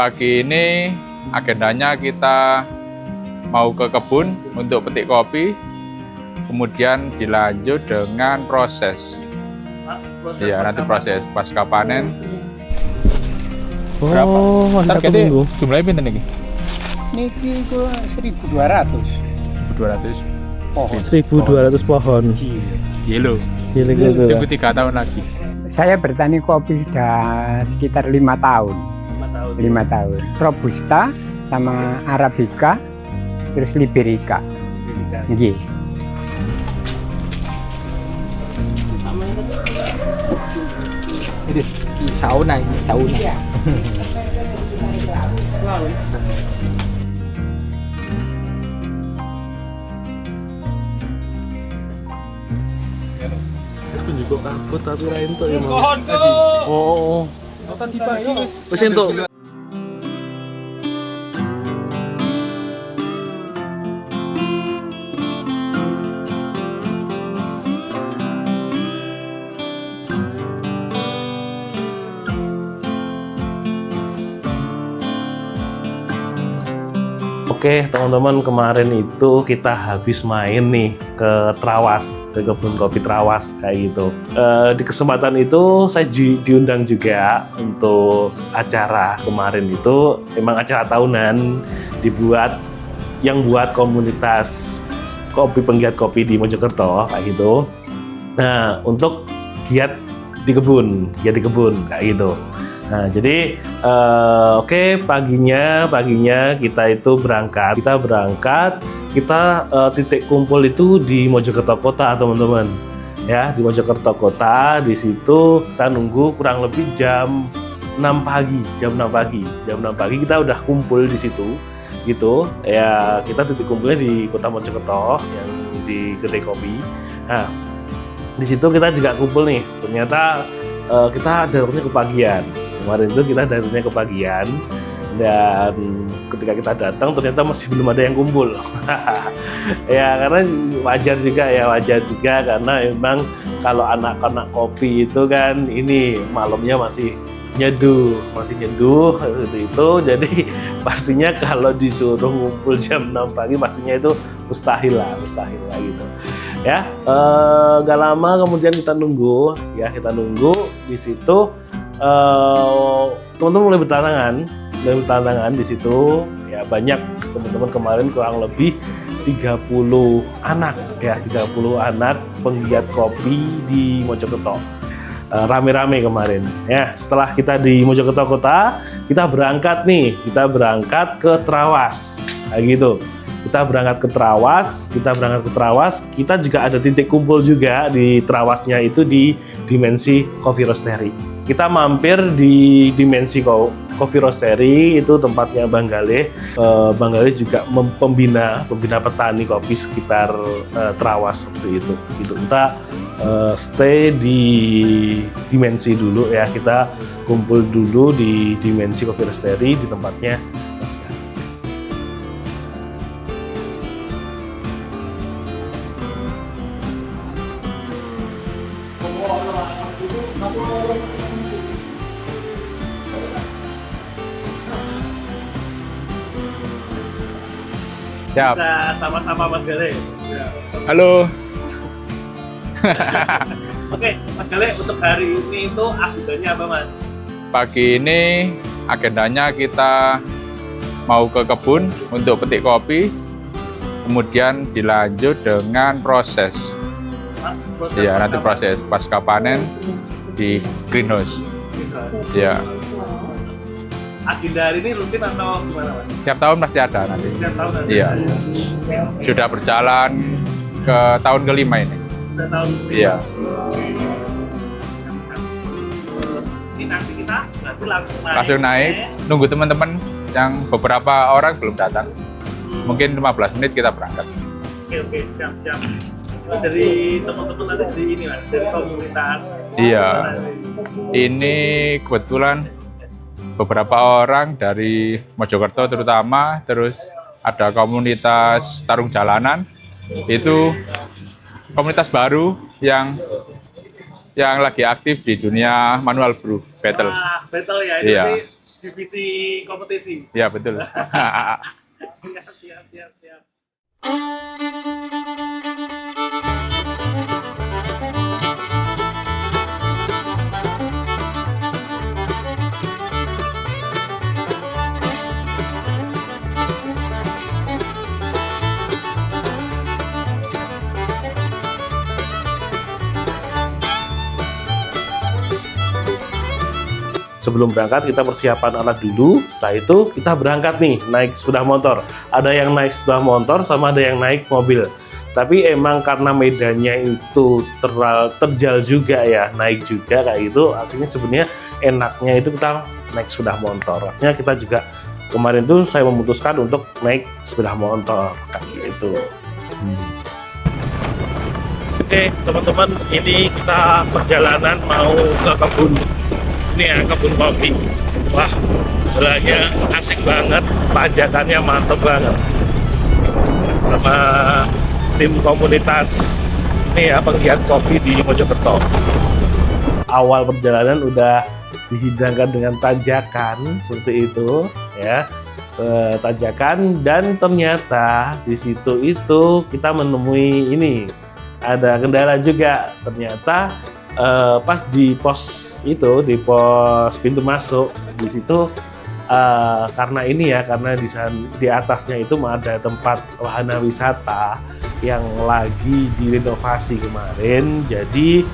Pagi ini agendanya kita mau ke kebun untuk petik kopi, kemudian dilanjut dengan proses. Iya, nanti proses pasca panen. Berapa? Targetnya jumlahnya pinten iki? Niki ku 1.200. 1.200 pohon. 1.200 pohon. Kilo. Gitu. Tunggu 3 tahun lagi. Saya bertani kopi sudah sekitar 5 tahun. 5 tahun. Robusta sama Arabica, terus Liberica. Nggih. Ini sauna. Juga kabut tapi ra entuk ya. Oh. Tadi pagi wis entuk. Oke teman-teman, kemarin itu kita habis main nih ke Trawas, ke kebun kopi Trawas kayak gitu. Di kesempatan itu saya diundang juga untuk acara kemarin itu, emang acara tahunan dibuat yang buat komunitas kopi penggiat kopi di Mojokerto kayak gitu. Nah untuk giat di kebun kayak gitu. Nah, jadi oke, paginya kita itu berangkat. Kita titik kumpul itu di Mojokerto Kota, teman-teman. Ya, di Mojokerto Kota. Di situ kita nunggu kurang lebih jam 6 pagi. Jam 6 pagi kita udah kumpul di situ. Gitu. Ya, kita titik kumpulnya di Kota Mojokerto yang di kedai kopi. Nah, di situ kita juga kumpul nih. Ternyata kita daruratnya kepagian. Kemarin itu kita daruratnya kepagian, dan ketika kita datang ternyata masih belum ada yang kumpul. Ya karena wajar juga karena memang kalau anak-anak kopi itu kan ini malamnya masih nyeduh seperti itu. Jadi pastinya kalau disuruh ngumpul jam 6 pagi pastinya itu mustahil lah gitu. Ya, gak lama kemudian kita nunggu di situ. Teman-teman mulai bertantangan di situ. Ya banyak teman-teman kemarin kurang lebih 30 anak penggiat kopi di Mojokerto. Rame-rame kemarin. Ya, setelah kita di Mojokerto Kota, kita berangkat ke Trawas. Kayak gitu. Kita berangkat ke Trawas, kita juga ada titik kumpul juga di Trawasnya itu di Dimensi Coffee Roastery. Kita mampir di Dimensi Coffee Roastery, itu tempatnya Bang Galih. Bang Galih juga pembina petani kopi sekitar Trawas seperti itu. Gitu. Kita stay di Dimensi dulu ya, kita kumpul dulu di Dimensi Coffee Roastery di tempatnya Mas Galih. Siap. Bisa sama-sama Mas Galih. Halo. Oke, Mas Galih, untuk hari ini itu agendanya apa, Mas? Pagi ini agendanya kita mau ke kebun untuk petik kopi, kemudian dilanjut dengan proses. Iya, nanti proses pasca panen di greenhouse. Ya. Agenda hari ini rutin atau gimana, Mas? Tiap tahun pasti ada nanti. Setiap tahun ada? Iya. Sudah berjalan ke tahun kelima ini. Sudah tahun kelima? Iya. Terus ini nanti kita langsung naik. Nunggu teman-teman yang beberapa orang belum datang. Mungkin 15 menit kita berangkat. Oke, siap. Dari teman-teman nanti dari ini, Mas, dari komunitas. Iya. Ini kebetulan beberapa orang dari Mojokerto terutama, terus ada komunitas tarung jalanan, itu komunitas baru yang lagi aktif di dunia manual brew battle. Battle ya, ini Iya. divisi kompetisi. Ya betul. Siap. Sebelum berangkat kita persiapan alat dulu, setelah itu kita berangkat nih naik sepeda motor. Ada yang naik sepeda motor sama ada yang naik mobil. Tapi emang karena medannya itu terjal juga ya, naik juga kayak gitu, artinya sebenarnya enaknya itu kita naik sepeda motor. Artinya kita juga kemarin tuh saya memutuskan untuk naik sepeda motor kayak gitu. Oke teman-teman, ini kita perjalanan mau ke kebun. Ini ya kebun kopi. Wah, jalannya asik banget, tanjakannya mantep banget. Sama tim komunitas ini ya penggiat kopi di Mojokerto. Awal perjalanan udah dihidangkan dengan tanjakan seperti itu ya, tanjakan, dan ternyata di situ itu kita menemui ini ada kendala juga. Ternyata pas di pos itu, di pos pintu masuk di situ, karena ini ya, karena di atasnya itu ada tempat wahana wisata yang lagi direnovasi kemarin, jadi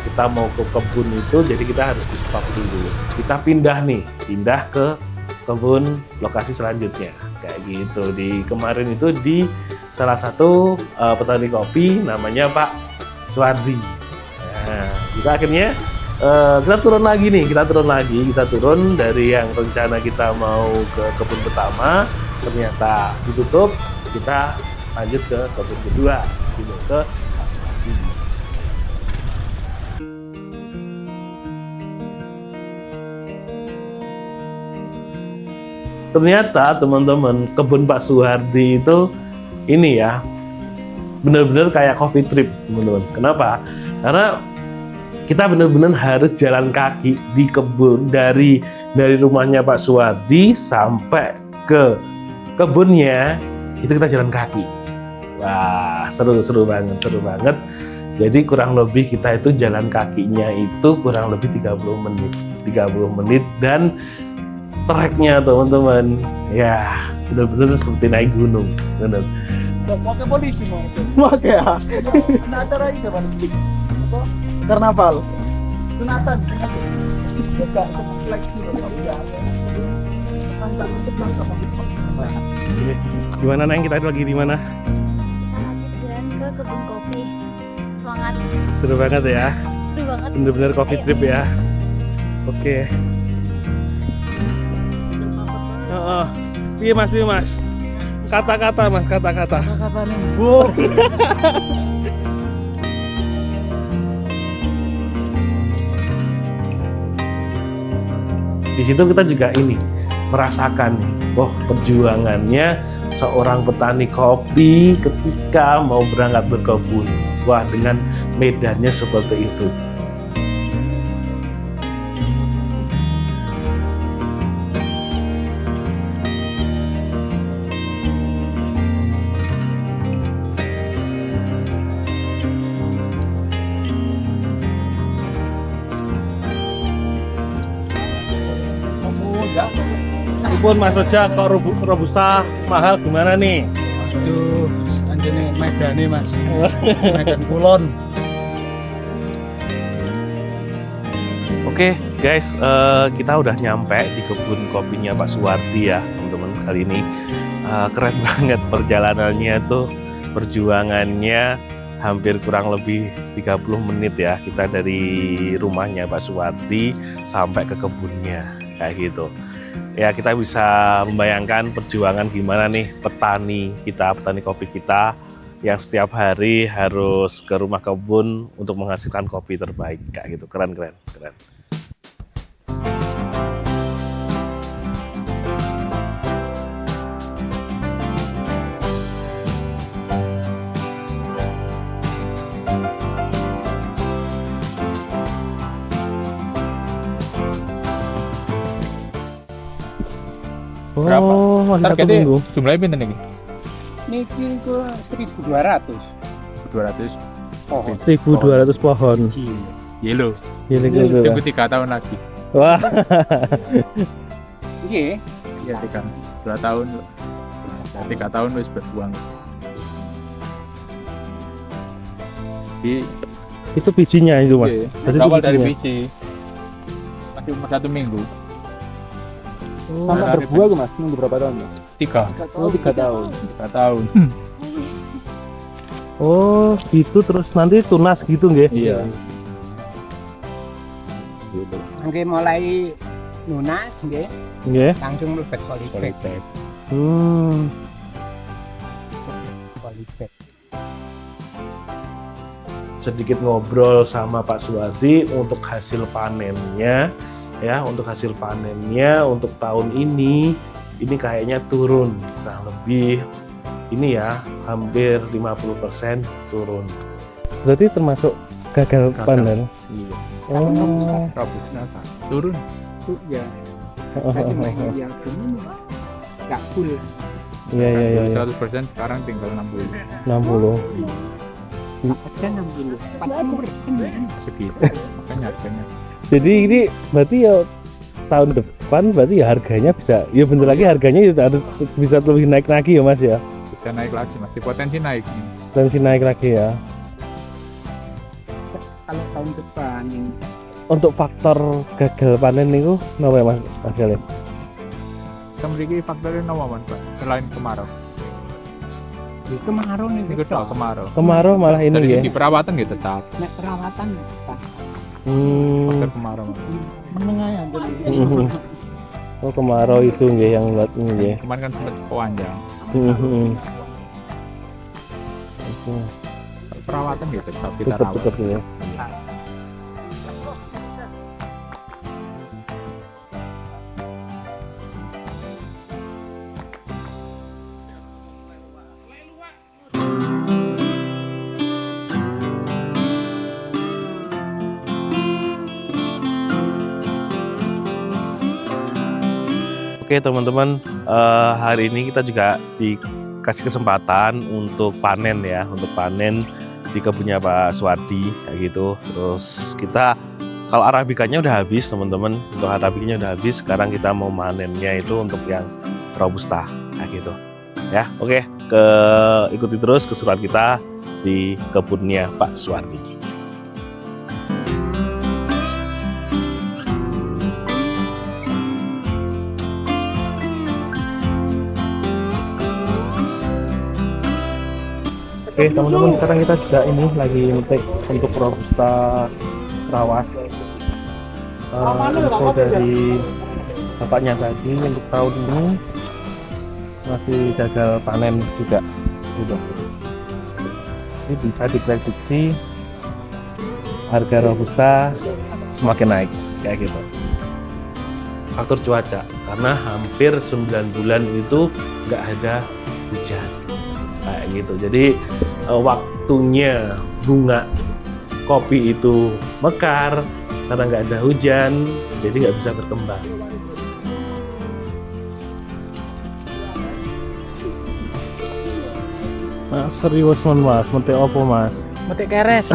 kita mau ke kebun itu, jadi kita harus di stop dulu. Kita pindah ke kebun lokasi selanjutnya kayak gitu. Di kemarin itu di salah satu petani kopi namanya Pak Suwardi. Nah, kita akhirnya kita turun dari yang rencana kita mau ke kebun pertama, ternyata ditutup. Kita lanjut ke kebun kedua, gitu, ke Pak Suwardi. Ternyata teman-teman, kebun Pak Suwardi itu ini ya benar-benar kayak coffee trip, teman-teman. Kenapa? Karena kita benar-benar harus jalan kaki di kebun, dari rumahnya Pak Suwardi sampai ke kebunnya itu kita jalan kaki. Wah, seru banget. Jadi kurang lebih kita itu jalan kakinya itu kurang lebih 30 menit dan treknya teman-teman ya benar-benar seperti naik gunung, benar. Pakai polisi mau pakai ya. Ada acara ini apa? Karnaval. Sunatan. Juga seleksi Gimana Neng, kita lagi di mana? Jalan ke kebun kopi. Semangat. Seru banget ya. Seru banget. Bener-bener coffee trip ya. Oke. Iya mas. Kata-kata mas. Kata-kata nembur. Di situ kita juga ini merasakan, perjuangannya seorang petani kopi ketika mau berangkat berkebun. Wah, dengan medannya seperti itu. Pun Mas Roja, kok Robusta mahal gimana nih? Aduh, anjene medane Mas. Medan Kulon. Oke guys, kita udah nyampe di kebun kopinya Pak Suwardi ya teman-teman. Kali ini keren banget perjalanannya tuh, perjuangannya hampir kurang lebih 30 menit ya, kita dari rumahnya Pak Suwardi sampai ke kebunnya kayak gitu. Ya, kita bisa membayangkan perjuangan gimana nih petani kopi kita yang setiap hari harus ke rumah kebun untuk menghasilkan kopi terbaik kayak gitu. Keren. Berapa? masih 1 Targetnya minggu. jumlahnya pinten iki? Niki ke 1.200. 200. Oh, 1.200 pohon. Yellow. Ini gitu. Tunggu 3 tahun lagi. Wah, iya. Ya 2 tahun. 3 tahun wis berbuang. Di itu bijinya itu mas. iya, Jadi berawal itu dari bijinya. biji. Masih umur 1 minggu. Sampai Dari berbuah ke Mas, nunggu berapa tahun Mas? 3 3 tahun. 3 tahun. Oh, gitu terus nanti tunas gitu nggih? Iya. Nggih mulai lunas nggih, Nggih. langsung mlebet polybag. Polybag. Sedikit ngobrol sama Pak Suwardi untuk hasil panennya ya, untuk hasil panennya untuk tahun ini kayaknya turun kurang lebih ini ya, hampir 50% turun. Berarti termasuk gagal panen. Iya. Oh. Robusta turun. Ya. Tadi masih yang ini nggak full. Iya iya iya. 100% sekarang tinggal 60. 60. Ada 60. 40%. Segitu. Makanya harganya. Jadi ini berarti ya tahun depan berarti ya harganya bisa ya bentar lagi harganya itu harus bisa lebih naik lagi ya Mas ya. Bisa naik lagi, masih potensi naik. Potensi naik lagi ya. Kalau tahun depan ini Untuk faktor gagal panen itu napa ya Mas Galih? Kita memiliki faktornya nama Pak, selain kemarau. di kemarau nih Ini kedua kemarau. Kemarau malah ini Dari ya. segi perawatan gitu tetap nek perawatan Pak. faktor kemarau. Menengah ya jadi. Oh kemarau itu nggih yang buat ini ya. Kemarin kan sempat panjang. Oke, Perawatan gitu tetap kita tetap rawat. tetap ya. Oke teman-teman, hari ini kita juga dikasih kesempatan untuk panen ya, untuk panen di kebunnya Pak Suwardi kayak gitu. Terus kita kalau arabikanya udah habis teman-teman, untuk arabikanya udah habis. Sekarang kita mau manennya itu untuk yang robusta kayak gitu. Ya, oke, ikuti terus keseruan kita di kebunnya Pak Suwardi. Oke teman-teman, sekarang kita juga ini lagi metik untuk robusta Trawas. Info dari bapaknya tadi untuk tahun ini masih gagal panen juga gitu. Ini bisa diprediksi harga robusta semakin naik kayak gitu. Faktor cuaca, karena hampir 9 bulan itu nggak ada hujan kayak gitu. Jadi waktunya bunga kopi itu mekar karena nggak ada hujan, jadi nggak bisa berkembang. Mas serius mas, mete opo mas? Metik keres.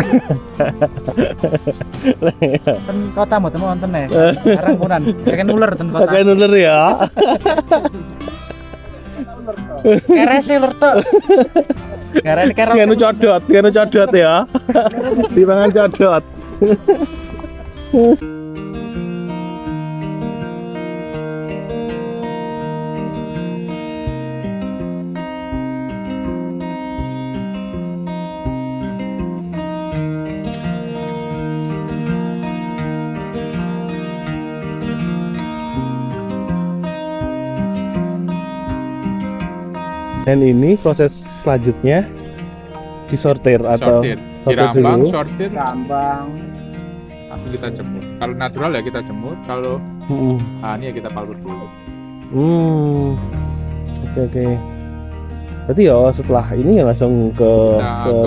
Ten kota mboten wonten ya. Sekarang punan, kayak ular ten kota. Pakai nuler ya. Keres sih ular tok. Garane kerok. Nganu codot ya. Dipangan codot. Dan ini proses selanjutnya disortir atau Sortir, dirambang, dulu. sortir, Rambang. langsung kita jemur. Kalau natural ya kita jemur, kalau ini ya kita palput dulu. Oke. Berarti ya setelah ini ya langsung ke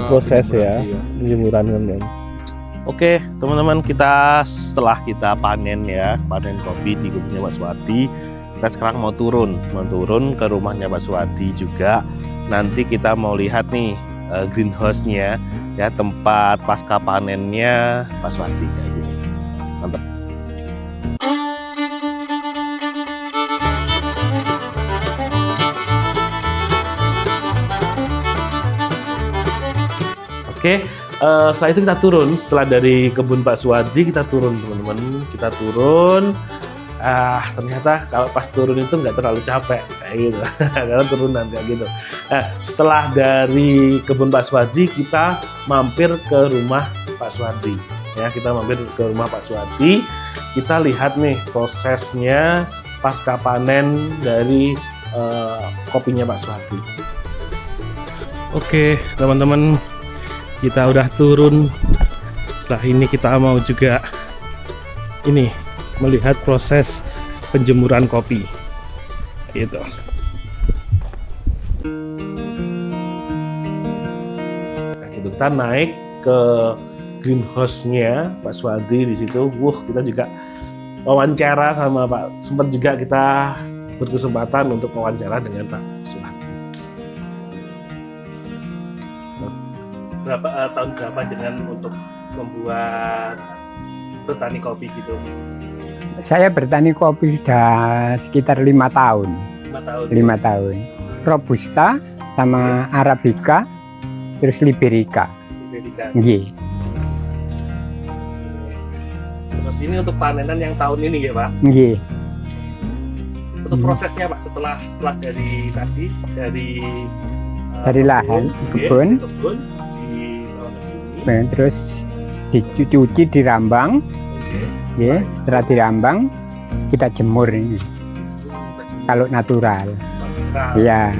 proses ya, Iya. penjemuran kan. Oke, teman-teman, setelah kita panen ya, panen kopi di kebunnya Pak Suwardi, Kita sekarang mau turun ke rumahnya Pak Suwadi juga. Nanti kita mau lihat nih greenhouse-nya, ya, tempat pasca panennya Pak Suwadi kayak gini. Mantap. Oke, setelah itu kita turun. Setelah dari kebun Pak Suwadi kita turun, teman-teman. Kita turun. Ternyata kalau pas turun itu nggak terlalu capek kayak gitu, karena turunan kayak gitu. Setelah dari kebun Pak Suwadi kita mampir ke rumah Pak Suwadi. Ya, kita mampir ke rumah Pak Suwadi. Kita lihat nih prosesnya pasca panen dari kopinya Pak Suwadi. Oke, teman-teman. Kita udah turun. Setelah ini kita mau juga melihat proses penjemuran kopi. Gitu. Nah, gitu kita naik ke greenhouse-nya Pak Suwadi di situ. Kita juga wawancara sama Pak. Sempat juga kita berkesempatan untuk wawancara dengan Pak Suwadi. Tahun berapa jenengan untuk membuat bertani kopi gitu? Saya bertani kopi sudah sekitar 5 tahun. 5 tahun. Robusta sama Arabica, terus Liberica. Nggih. Terus ini untuk panenan yang tahun ini ya Pak? Nggih. Untuk prosesnya Pak setelah dari tadi Dari lahan kebun. Terus dicuci, dirambang, ya. Setelah dirambang kita jemur ini. Kalau natural, ya.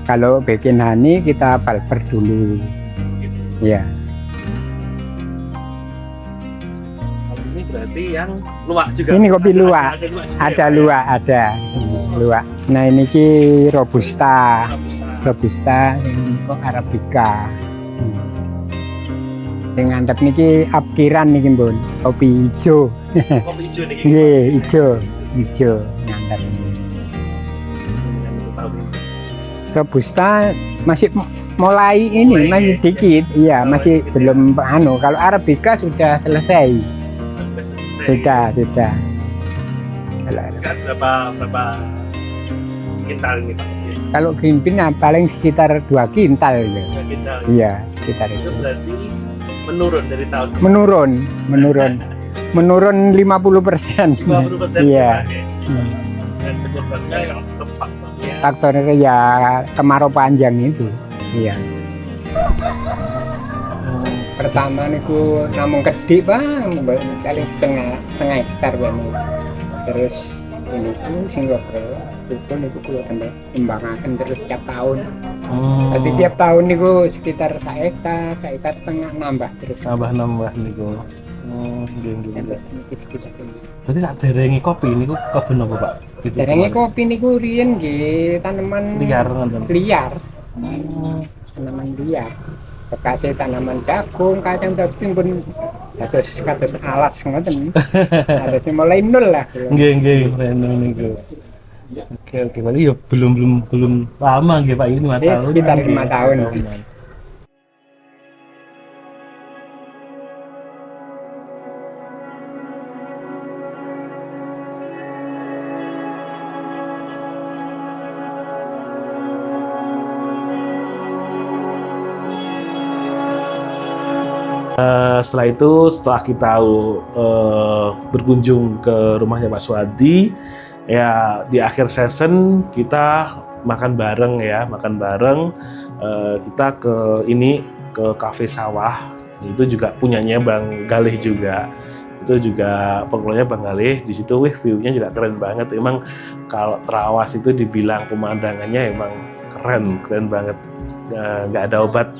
Kalau bikin honey kita balper dulu, ya. Kalau ini berarti yang luwak juga. Ini kopi luwak, ada luwak, ada luwak. Nah ini ki robusta, ini kok Arabica. Sing ngandhep niki apkiran niki Mbun, kopi ijo. Kopi ijo niki. Nggih, ijo ngandhep. Robusta masih mulai ini, masih dikit. Iya, masih belum Kalau Arabica sudah selesai. Sudah. Berapa kintal ini Pak? Kalau green bean paling sekitar 2 kintal gitu. 2 kintal. Iya, sekitar Itu itu. berarti menurun dari tahun menurun 50%. 50%. Iya. Dan penyebabnya yang tetap Faktornya ya kemarau panjang itu. Iya. Pertama niku namung gede Bang, paling setengah hektar Bang. Terus ini tuh sing itu niku kula kembangaken terus setiap tahun. Jadi tiap tahun niku sekitar 1 hektar setengah nambah terus. Nambah niku. Berarti tak derengi kopi niku kebun apa Pak? Derengi kopi niku riyen nggih tanaman liar. Tanaman liar. Bekasnya tanaman jagung, kacang tapi pun kados alas ngoten. Ada sing mulai nol lah. Nggih, nol niku. Oke, berarti ya belum lama nggih Pak, ini 5 tahun. Sekitar 5 tahun. Setelah kita berkunjung ke rumahnya Pak Suwadi, ya di akhir season kita makan bareng. Kita ke kafe sawah, itu juga punyanya Bang Galih juga. Itu juga pengelolanya Bang Galih. Di situ view-nya juga keren banget. Emang kalau Trawas itu dibilang pemandangannya emang keren banget. Nggak ada obat.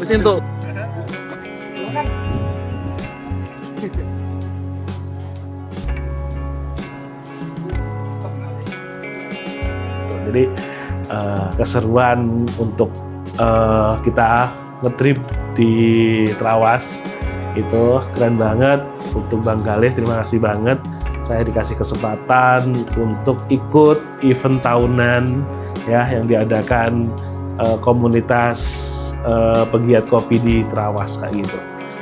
Mesin tuh. Jadi keseruan untuk kita ngetrip di Trawas itu keren banget. Untuk Bang Galih, terima kasih banget saya dikasih kesempatan untuk ikut event tahunan ya yang diadakan komunitas pegiat kopi di Trawas kayak gitu.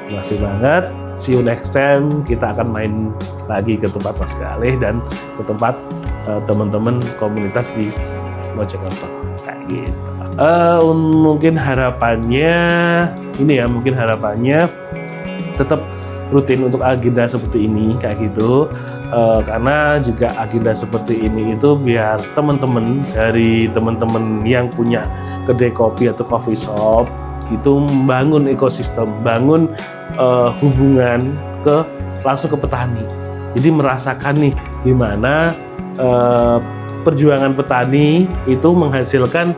Terima kasih banget. See you next time. Kita akan main lagi ke tempat Mas Galih dan ke tempat teman-teman komunitas di Mojokerto kayak gitu. Mungkin harapannya ini ya, mungkin harapannya tetap rutin untuk agenda seperti ini kayak gitu. Karena juga agenda seperti ini itu biar teman-teman yang punya kedai kopi atau coffee shop itu membangun ekosistem, bangun hubungan langsung ke petani. Jadi merasakan nih gimana perjuangan petani itu menghasilkan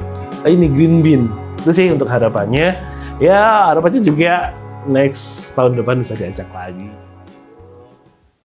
ini green bean. Itu sih untuk harapannya. Ya harapannya juga next tahun depan bisa diajak lagi.